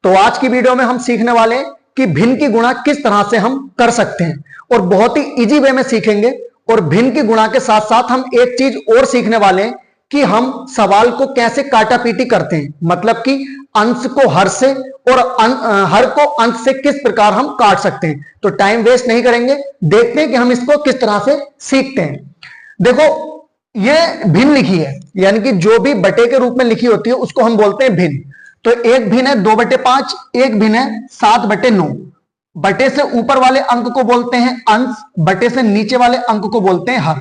तो आज की वीडियो में हम सीखने वाले हैं कि भिन्न की गुणा किस तरह से हम कर सकते हैं और बहुत ही इजी वे में सीखेंगे। और भिन्न की गुणा के साथ साथ हम एक चीज और सीखने वाले हैं कि हम सवाल को कैसे काटापीटी करते हैं, मतलब कि अंश को हर से और हर को अंश से किस प्रकार हम काट सकते हैं। तो टाइम वेस्ट नहीं करेंगे, देखते हैं कि हम इसको किस तरह से सीखते हैं। देखो, ये भिन्न लिखी है, यानी कि जो भी बटे के रूप में लिखी होती है उसको हम बोलते हैं भिन्न। तो एक भिन्न है 2/5, एक भिन्न है 7/9। बटे से ऊपर वाले अंक को बोलते हैं अंश, बटे से नीचे वाले अंक को बोलते हैं हर।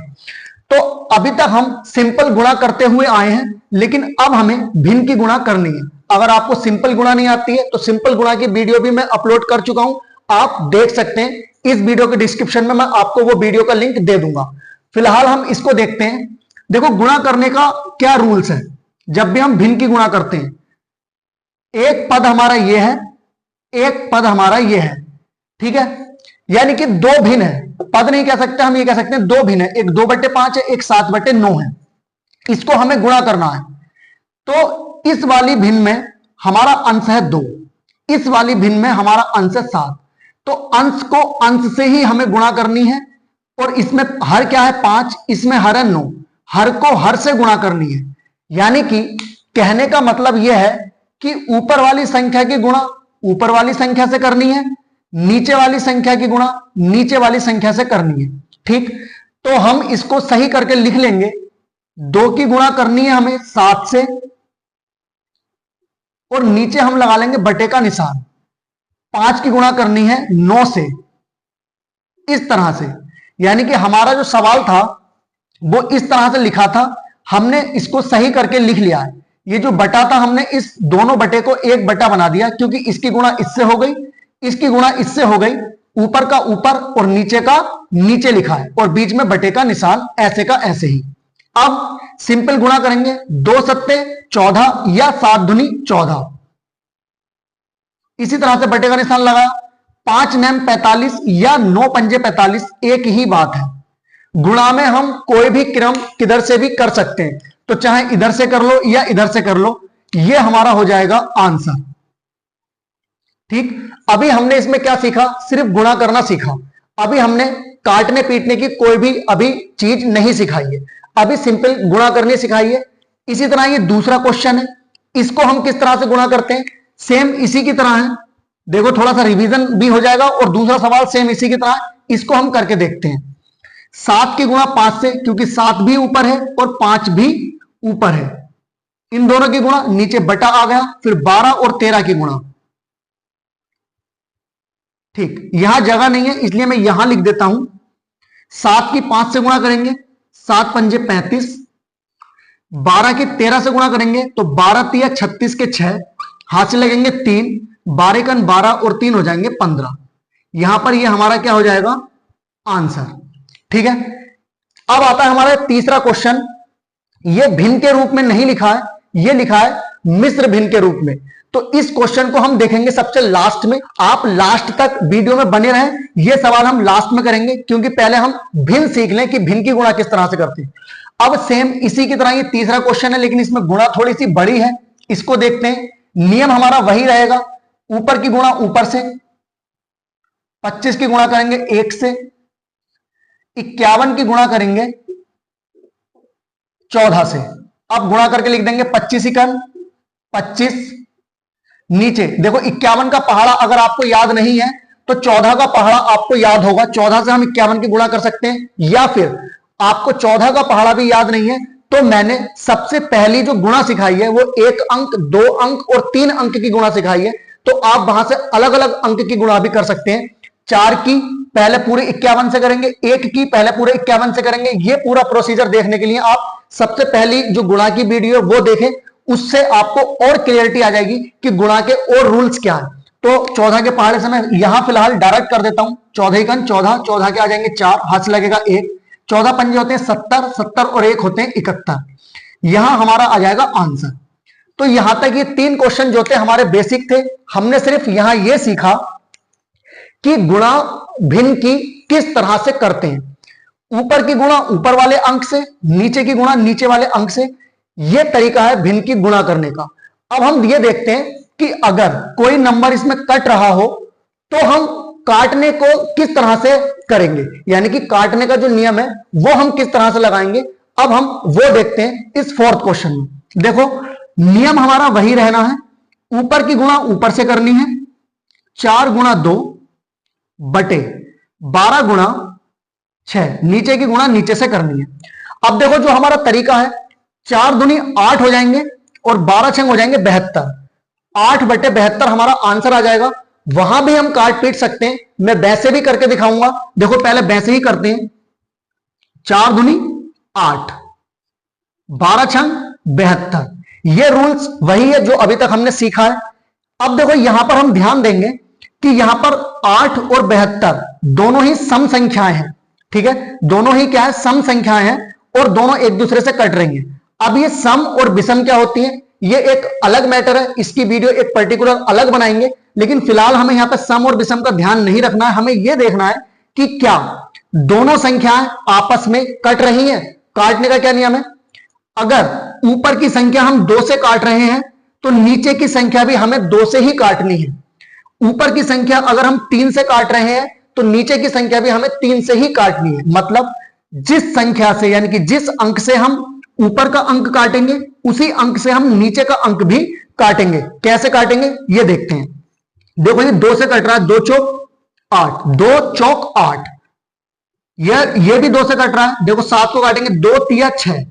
तो अभी तक हम सिंपल गुणा करते हुए आए हैं, लेकिन अब हमें भिन्न की गुणा करनी है। अगर आपको सिंपल गुणा नहीं आती है तो सिंपल गुणा की वीडियो भी मैं अपलोड कर चुका हूं, आप देख सकते हैं। इस वीडियो के डिस्क्रिप्शन में मैं आपको वो वीडियो का लिंक दे दूंगा। फिलहाल हम इसको देखते हैं। देखो, गुणा करने का क्या रूल्स है। जब भी हम भिन्न की गुणा करते हैं, एक पद हमारा ये है, एक पद हमारा ये है, ठीक है। यानी कि दो भिन्न है, पद नहीं कह सकते, हम ये कह सकते हैं दो भिन्न है। एक 2/5 है, एक 7/9 है। इसको हमें गुणा करना है। तो इस वाली भिन्न में हमारा अंश है 2, इस वाली भिन्न में हमारा अंश है 7। तो अंश को अंश से ही हमें गुणा करनी है। और इसमें हर क्या है 5, इसमें हर है 9। हर को हर से गुणा करनी है। यानी कि कहने का मतलब यह है कि ऊपर वाली संख्या की गुणा ऊपर वाली संख्या से करनी है, नीचे वाली संख्या की गुणा नीचे वाली संख्या से करनी है, ठीक। तो हम इसको सही करके लिख लेंगे। 2 की गुणा करनी है हमें 7 से, और नीचे हम लगा लेंगे बटे का निशान। 5 की गुणा करनी है 9 से, इस तरह से। यानी कि हमारा जो सवाल था वो इस तरह से लिखा था, हमने इसको सही करके लिख लिया है। ये जो बटा था, हमने इस दोनों बटे को एक बटा बना दिया, क्योंकि इसकी गुणा इससे हो गई, इसकी गुणा इससे हो गई। ऊपर का ऊपर और नीचे का नीचे लिखा है, और बीच में बटे का निशान ऐसे का ऐसे ही। अब सिंपल गुणा करेंगे। 2 सत्ते 14 या 7 दूनी 14, इसी तरह से बटे का निशान लगाया। 5 9 45 या 9 पंजे 45, एक ही बात है। गुणा में हम कोई भी क्रम किधर से भी कर सकते हैं, तो चाहे इधर से कर लो या इधर से कर लो, यह हमारा हो जाएगा आंसर, ठीक। अभी हमने इसमें क्या सीखा, सिर्फ गुणा करना सीखा। अभी हमने काटने पीटने की कोई भी अभी चीज नहीं सिखाई है, अभी सिंपल गुणा करनी सिखाई है। इसी तरह ये दूसरा क्वेश्चन है, इसको हम किस तरह से गुणा करते हैं, सेम इसी की तरह है। देखो, थोड़ा सा रिवीजन भी हो जाएगा, और दूसरा सवाल सेम इसी की तरह है, इसको हम करके देखते हैं। 7 की गुणा 5 से, क्योंकि 7 भी ऊपर है और 5 भी ऊपर है। इन दोनों की गुणा नीचे बटा आ गया। फिर 12 और 13 की गुणा, ठीक। यहां जगह नहीं है इसलिए मैं यहां लिख देता हूं। 7 की 5 से गुणा करेंगे, 7 पंजे 35। 12 की 13 से गुणा करेंगे तो 12 तिया 36 के 6, हाथ से लगेंगे 3, 12 कन 12 और 3 हो जाएंगे 15। यहां पर ये हमारा क्या हो जाएगा, आंसर, ठीक है। अब आता है हमारा तीसरा क्वेश्चन। ये भिन्न के रूप में नहीं लिखा है, ये लिखा है मिश्र भिन्न के रूप में। तो इस क्वेश्चन को हम देखेंगे सबसे लास्ट में। आप लास्ट तक वीडियो में बने रहें, ये सवाल हम लास्ट में करेंगे, क्योंकि पहले हम भिन्न सीख लें कि भिन्न की गुणा किस तरह से करते हैं। अब सेम इसी की तरह ये तीसरा क्वेश्चन है, लेकिन इसमें गुणा थोड़ी सी बड़ी है। इसको देखते हैं। नियम हमारा वही रहेगा, ऊपर की गुणा ऊपर से, 25 की गुणा करेंगे 1 से, 51 की गुणा करेंगे 14 से। अब गुणा करके लिख देंगे 25 इकन 25। नीचे देखो, 51 का पहाड़ा अगर आपको याद नहीं है तो 14 का पहाड़ा आपको याद होगा। 14 से हम 51 की गुणा कर सकते हैं, या फिर आपको 14 का पहाड़ा भी याद नहीं है तो मैंने सबसे पहली जो गुणा सिखाई है वो 1 अंक, 2 अंक और 3 अंक की गुणा सिखाई है। तो आप वहां से अलग अलग अंक की गुणा भी कर सकते हैं। 4 की पहले पूरे 51 से करेंगे, 1 की पहले पूरे 51 से करेंगे। ये पूरा प्रोसीजर देखने के लिए आप सबसे पहली जो गुणा की वीडियो वो देखें, उससे आपको और क्लियरिटी आ जाएगी कि गुणा के और रूल्स क्या है। तो 14 के पहाड़े से मैं यहां फिलहाल डायरेक्ट कर देता हूं। 14 कन 14, 14 के आ जाएंगे 4, हाथ से लगेगा 1। 14 पंजे होते हैं 70, 70 और 1 होते हैं 71। यहां हमारा आ जाएगा आंसर। तो यहां तक ये 3 क्वेश्चन जो थे हमारे बेसिक थे। हमने सिर्फ यहां ये सीखा कि गुणा भिन्न की किस तरह से करते हैं। ऊपर की गुणा ऊपर वाले अंक से, नीचे की गुणा नीचे वाले अंक से। यह तरीका है भिन्न की गुणा करने का। अब हम ये देखते हैं कि अगर कोई नंबर इसमें कट रहा हो तो हम काटने को किस तरह से करेंगे, यानी कि काटने का जो नियम है वो हम किस तरह से लगाएंगे। अब हम वो देखते हैं इस फोर्थ क्वेश्चन में। देखो नियम हमारा वही रहना है, ऊपर की गुणा ऊपर से करनी है, 4 गुणा 2 बटे 12 गुणा 6, नीचे की गुणा नीचे से करनी है। अब देखो जो हमारा तरीका है, 4 दूनी 8 हो जाएंगे और 12 छंग हो जाएंगे 72, 8 बटे 72 हमारा आंसर आ जाएगा। वहां भी हम काट पीट सकते हैं, मैं वैसे भी करके दिखाऊंगा। देखो पहले वैसे ही करते हैं, 4 दूनी 8, 12 छंग 72, ये रूल्स वही है जो अभी तक हमने सीखा है। अब देखो यहां पर हम ध्यान देंगे कि यहां पर 8 और 72 दोनों ही सम संख्याएं हैं, ठीक है, दोनों ही क्या है, सम संख्याएं हैं और दोनों एक दूसरे से कट रही हैं। अब ये सम और विषम क्या होती है, ये एक अलग मैटर है, इसकी वीडियो एक पर्टिकुलर अलग बनाएंगे, लेकिन फिलहाल हमें यहां पर सम और विषम का ध्यान नहीं रखना है। हमें यह देखना है कि क्या दोनों संख्याएं आपस में कट रही हैं। काटने का क्या नियम है, अगर ऊपर की संख्या हम 2 से काट रहे हैं तो नीचे की संख्या भी हमें 2 से ही काटनी है। ऊपर की संख्या अगर हम 3 से काट रहे हैं तो नीचे की संख्या भी हमें 3 से ही काटनी है। मतलब जिस संख्या से, यानी कि जिस अंक से हम ऊपर का अंक काटेंगे उसी अंक से हम नीचे का अंक भी काटेंगे। कैसे काटेंगे ये देखते हैं। देखो ये 2 से कट रहा है, 2 चौक 8, 2 चौक 8, ये भी 2 से कट रहा है। देखो 7 को काटेंगे, 2 तिया 6,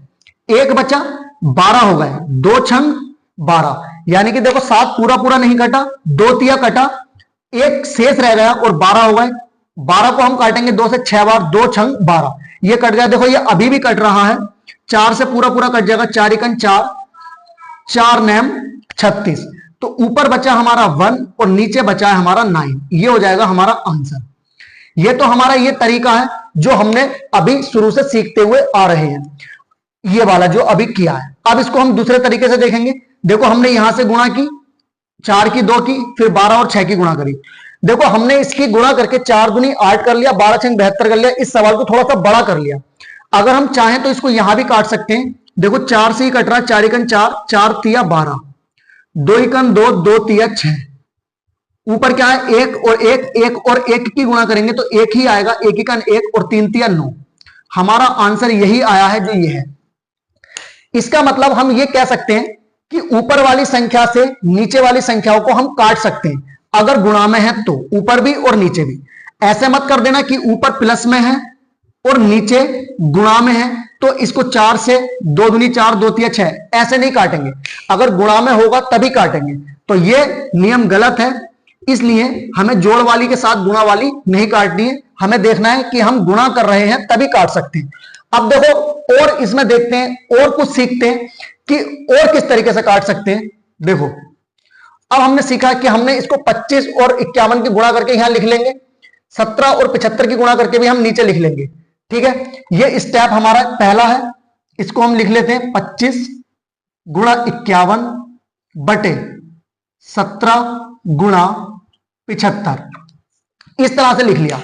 एक बचा 12 हो गए, 2 छंग 12, यानी कि देखो 7 पूरा पूरा नहीं कटा, 2 तिया कटा, एक शेष रह गया और 12 हो गए। 12 को हम काटेंगे 2 से 6 बार, 2 छंग 12, ये कट गया। देखो ये अभी भी कट रहा है, 4 से पूरा पूरा कट जाएगा, 4 एकन 4, 4 नैम 36, तो ऊपर बचा हमारा 1 और नीचे बचा है हमारा 9, ये हो जाएगा हमारा आंसर। ये तो हमारा ये तरीका है जो हमने अभी शुरू से सीखते हुए आ रहे हैं, ये वाला जो अभी किया है। अब इसको हम दूसरे तरीके से देखेंगे। देखो हमने यहां से गुणा की, 4 की 2 की, फिर 12 और 6 की गुणा करी। देखो हमने इसकी गुणा करके 4 दूनी 8 कर लिया, 12 छंग 72 कर लिया। इस सवाल को थोड़ा सा बड़ा कर लिया। अगर हम चाहें तो इसको यहां भी काट सकते हैं। देखो 4 से ही कट रहा है, 4 एकन 4, 4 तिया 12, 2 एकन 2, 2 तिया 6, ऊपर क्या है 1 और 1, 1 और 1 की गुणा करेंगे तो 1 ही आएगा, 1 एकन 1 और 3 तिया 9। हमारा आंसर यही आया है जो ये है। इसका मतलब हम ये कह सकते हैं कि ऊपर वाली संख्या से नीचे वाली संख्याओं को हम काट सकते हैं अगर गुणा में है तो, ऊपर भी और नीचे भी। ऐसे मत कर देना कि ऊपर प्लस में है और नीचे गुणा में है तो इसको 4 से 2 दूनी 4, 2 तिया 6, ऐसे नहीं काटेंगे। अगर गुणा में होगा तभी काटेंगे, तो ये नियम गलत है। इसलिए हमें जोड़ वाली के साथ गुणा वाली नहीं काटनी है, हमें देखना है कि हम गुणा कर रहे हैं तभी काट सकते हैं। अब देखो और इसमें देखते हैं और कुछ सीखते हैं कि और किस तरीके से काट सकते हैं। देखो अब हमने सीखा कि हमने इसको 25 और 51 की गुणा करके यहां लिख लेंगे, 17 और 75 की गुणा करके भी हम नीचे लिख लेंगे, ठीक है। ये स्टेप हमारा पहला है, इसको हम लिख लेते हैं 25 गुणा 51 बटे 17 गुणा 75, इस तरह से लिख लिया।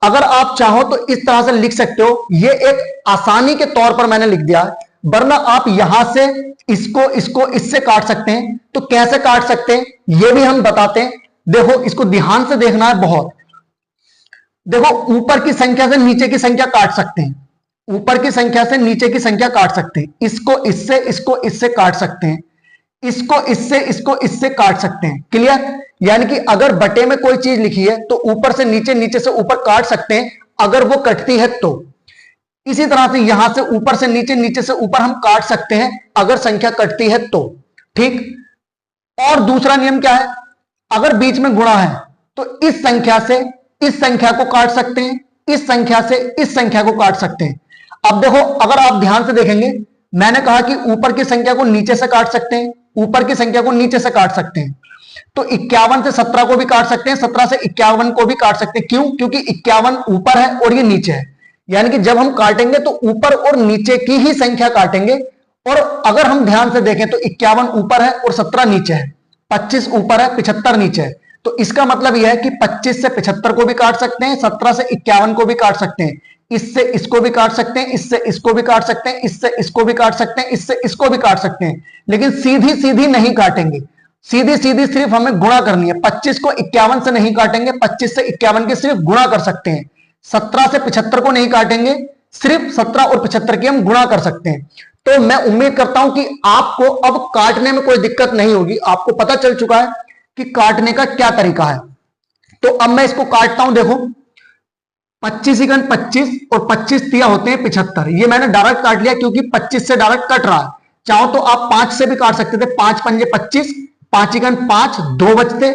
अगर आप चाहो तो इस तरह से लिख सकते हो, ये एक आसानी के तौर पर मैंने लिख दिया है, वरना आप यहां से इसको इससे काट सकते हैं। तो कैसे काट सकते हैं ये भी हम बताते हैं। देखो इसको ध्यान से देखना है बहुत। देखो ऊपर की संख्या से नीचे की संख्या काट सकते हैं, ऊपर की संख्या से नीचे की संख्या काट सकते हैं, इसको इससे काट सकते हैं, इसको इससे काट सकते हैं। क्लियर? यानी कि अगर बटे में कोई चीज लिखी है तो ऊपर से नीचे, नीचे से ऊपर काट सकते हैं अगर वो कटती है तो। इसी तरह से यहां से ऊपर से नीचे, नीचे से ऊपर हम काट सकते हैं अगर संख्या कटती है तो, ठीक। और दूसरा नियम क्या है, अगर बीच में गुणा है तो इस संख्या से इस संख्या को काट सकते हैं, इस संख्या से इस संख्या को काट सकते हैं। अब देखो अगर आप ध्यान से देखेंगे, मैंने कहा कि ऊपर की संख्या को नीचे से काट सकते हैं, ऊपर की संख्या को नीचे से काट सकते हैं। तो 51 से 17 को भी काट सकते हैं, 17 से 51 को भी काट सकते हैं। क्यों? क्योंकि 51 ऊपर है और ये नीचे है, यानी कि जब हम काटेंगे तो ऊपर और नीचे की ही संख्या काटेंगे। और अगर हम ध्यान से देखें तो 51 ऊपर है और 17 नीचे है, 25 ऊपर है 75 नीचे है। तो इसका मतलब यह है कि 25 से 75 को भी काट सकते हैं, 17 से 51 को भी काट सकते हैं। इससे इसको भी काट सकते हैं, इससे इसको भी काट सकते हैं, इससे इसको भी काट सकते हैं, इससे इसको भी काट सकते हैं, लेकिन सीधी सीधी नहीं काटेंगे। सीधी सीधी सिर्फ हमें गुणा करनी है। 25 को 51 से नहीं काटेंगे, 25 से 51 के सिर्फ गुणा कर सकते हैं। 17 से 75 को नहीं काटेंगे, सिर्फ 17 और 75 की हम गुणा कर सकते हैं। तो मैं उम्मीद करता हूं कि आपको अब काटने में कोई दिक्कत नहीं होगी। आपको पता चल चुका है कि काटने का क्या तरीका है। तो अब मैं इसको काटता हूं। देखो 25 इकन 25 और 25 तिया होते हैं 75। ये मैंने डायरेक्ट काट लिया क्योंकि 25 से डायरेक्ट कट रहा है। चाहो तो आप 5 से भी काट सकते थे। 5 पंजे 25, 5 इकन 5, 2 बचते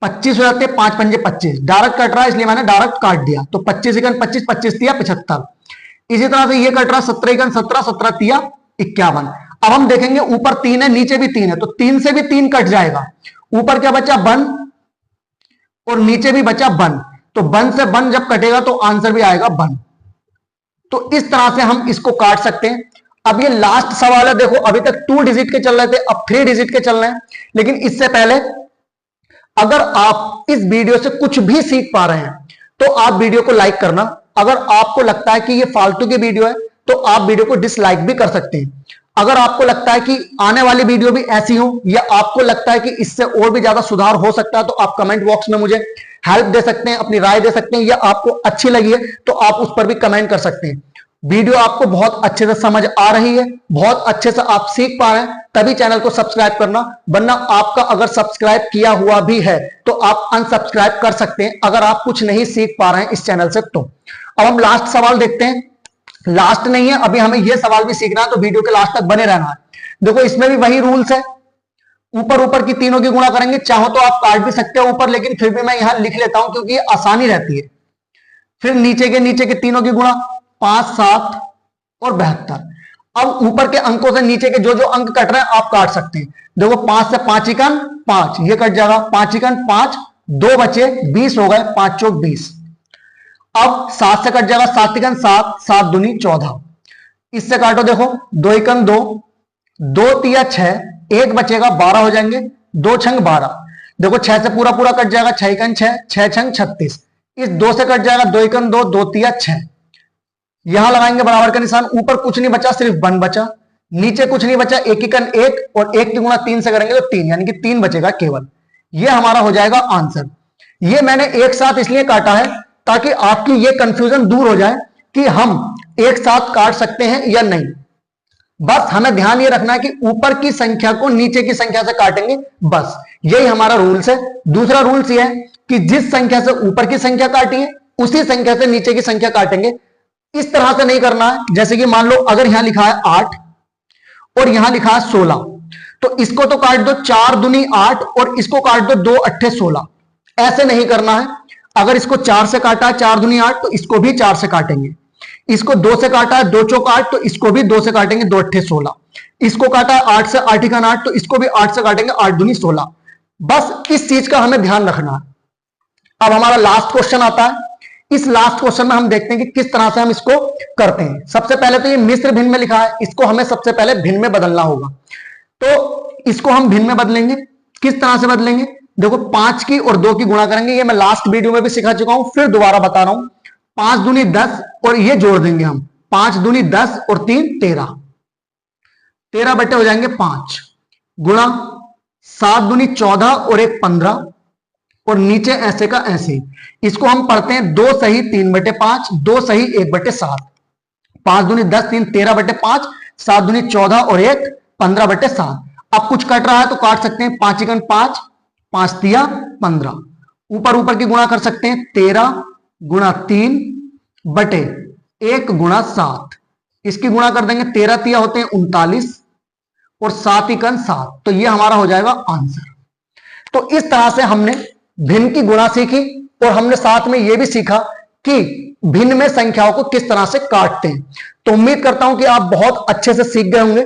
25 हो जाते, 5 पंजे 25। डायरेक्ट कट रहा है इसलिए मैंने डायरेक्ट काट दिया। तो 25 इकन 25, 25 तिया 75। इसी तरह से ये कट रहा 17 इकन 17, 17 तिया 51। अब हम देखेंगे ऊपर 3 है नीचे भी 3 है, तो 3 से भी 3 कट जाएगा। ऊपर क्या बचा 1 और नीचे भी बचा 1। तो 1 से 1 जब कटेगा तो आंसर भी आएगा 1। तो इस तरह से हम इसको काट सकते हैं। अब ये लास्ट सवाल है। देखो अभी तक 2 डिजिट के चल रहे थे, अब 3 डिजिट के चल रहे हैं। लेकिन इससे पहले अगर आप इस वीडियो से कुछ भी सीख पा रहे हैं तो आप वीडियो को लाइक करना। अगर आपको लगता है कि ये फालतू की वीडियो है तो आप वीडियो को डिसलाइक भी कर सकते हैं। अगर आपको लगता है कि आने वाली वीडियो भी ऐसी हो या आपको लगता है कि इससे और भी ज्यादा सुधार हो सकता है तो आप कमेंट बॉक्स में मुझे हेल्प दे सकते हैं, अपनी राय दे सकते हैं, या आपको अच्छी लगी है तो आप उस पर भी कमेंट कर सकते हैं। वीडियो आपको बहुत अच्छे से समझ आ रही है, बहुत अच्छे से आप सीख पा रहे हैं, तभी चैनल को सब्सक्राइब करना। वरना आपका अगर सब्सक्राइब किया हुआ भी है तो आप अनसब्सक्राइब कर सकते हैं अगर आप कुछ नहीं सीख पा रहे हैं इस चैनल से। तो अब हम लास्ट सवाल देखते हैं। लास्ट नहीं है, अभी हमें यह सवाल भी सीखना है, तो वीडियो के लास्ट तक बने रहना है। देखो इसमें भी वही रूल्स है। ऊपर ऊपर की तीनों की गुणा करेंगे। चाहो तो आप काट भी सकते हो ऊपर, लेकिन फिर भी मैं यहां लिख लेता हूं क्योंकि ये आसानी रहती है। फिर नीचे के तीनों की गुणा 5, 7 और 72। अब ऊपर के अंकों से नीचे के जो जो अंक कट रहे हैं आप काट सकते हैं। देखो 5 से 5 इकन 5, ये कट जाएगा। 5 इकन 5, 2 बचे 20 हो गए, 5 चौक 20। अब 7 से कट जाएगा, 7 इकन 7, 7 दूनी 14। इससे काटो, देखो 2 इकन 2, 2 तिया 6, 1 बचेगा, 12 हो जाएंगे, 2 छंग 12। देखो 6 से पूरा पूरा कट जाएगा, 6 इकन 6, 6 छंग 36। इस 2 से कट जाएगा, 2 इकन 2, 2 तिया 6। यहां लगाएंगे बराबर का निशान। ऊपर कुछ नहीं बचा, सिर्फ 1 बचा। नीचे कुछ नहीं बचा, 1 इकन 1 और 1 की गुणा 3 से करेंगे तो 3, यानी कि 3 बचेगा केवल। ये हमारा हो जाएगा आंसर। ये मैंने एक साथ इसलिए काटा है ताकि आपकी ये कंफ्यूजन दूर हो जाए कि हम एक साथ काट सकते हैं या नहीं। बस हमें ध्यान ये रखना है कि ऊपर की संख्या को नीचे की संख्या से काटेंगे, बस यही हमारा रूल्स है। दूसरा रूल्स ये है कि जिस संख्या से ऊपर की संख्या काटी है उसी संख्या से नीचे की संख्या काटेंगे। इस तरह से नहीं करना है। जैसे कि मान लो अगर यहां लिखा है 8 और यहां लिखा है 16, तो इसको तो काट दो 4 दूनी 8 और इसको काट दो 2 अट्ठे 16। ऐसे नहीं करना है। अगर इसको 4 से काटा है 4 दूनी 8, तो इसको भी 4 से काटेंगे। इसको 2 से काटा है 2 चौक 8, तो इसको भी 2 से काटेंगे, 2 अट्ठे 16। इसको काटा है 8 से 8 इकन 8, तो इसको भी 8 से काटेंगे, 8 दूनी 16। बस इस चीज का हमें ध्यान रखना है। अब हमारा लास्ट क्वेश्चन आता है। इस लास्ट क्वेश्चन में हम देखते हैं कि किस तरह से हम इसको करते हैं। सबसे पहले तो ये मिश्र भिन्न में लिखा है, इसको हमें सबसे पहले भिन्न में बदलना होगा। तो इसको हम भिन्न में बदलेंगे। किस तरह से बदलेंगे? देखो 5 की और 2 की गुणा करेंगे। ये मैं लास्ट वीडियो में भी सिखा चुका हूं, फिर दोबारा बता रहा हूं। 5 दूनी 10 और ये जोड़ देंगे हम। 5 दूनी 10 और 3 13, 13 बटे हो जाएंगे 5 गुणा 7 दूनी 14 और 1 15 और नीचे ऐसे का ऐसे। इसको हम पढ़ते हैं 2 सही 3 बटे 5, 2 सही 1 बटे 7। 5 दूनी 10, 3 13 बटे 5, 7 दूनी 14 और 1 15 बटे 7। अब कुछ कट रहा है तो काट सकते हैं। 5 इकन 5, 5 तिया 15। ऊपर ऊपर की गुणा कर सकते हैं। 13 गुणा 3 बटे 1 गुणा 7। इसकी गुणा कर देंगे। 13 तिया होते हैं 39 और 7 इकन 7। तो ये हमारा हो जाएगा आंसर। तो इस तरह से हमने भिन्न की गुणा सीखी और हमने साथ में यह भी सीखा कि भिन्न में संख्याओं को किस तरह से काटते हैं। तो उम्मीद करता हूं कि आप बहुत अच्छे से सीख गए होंगे।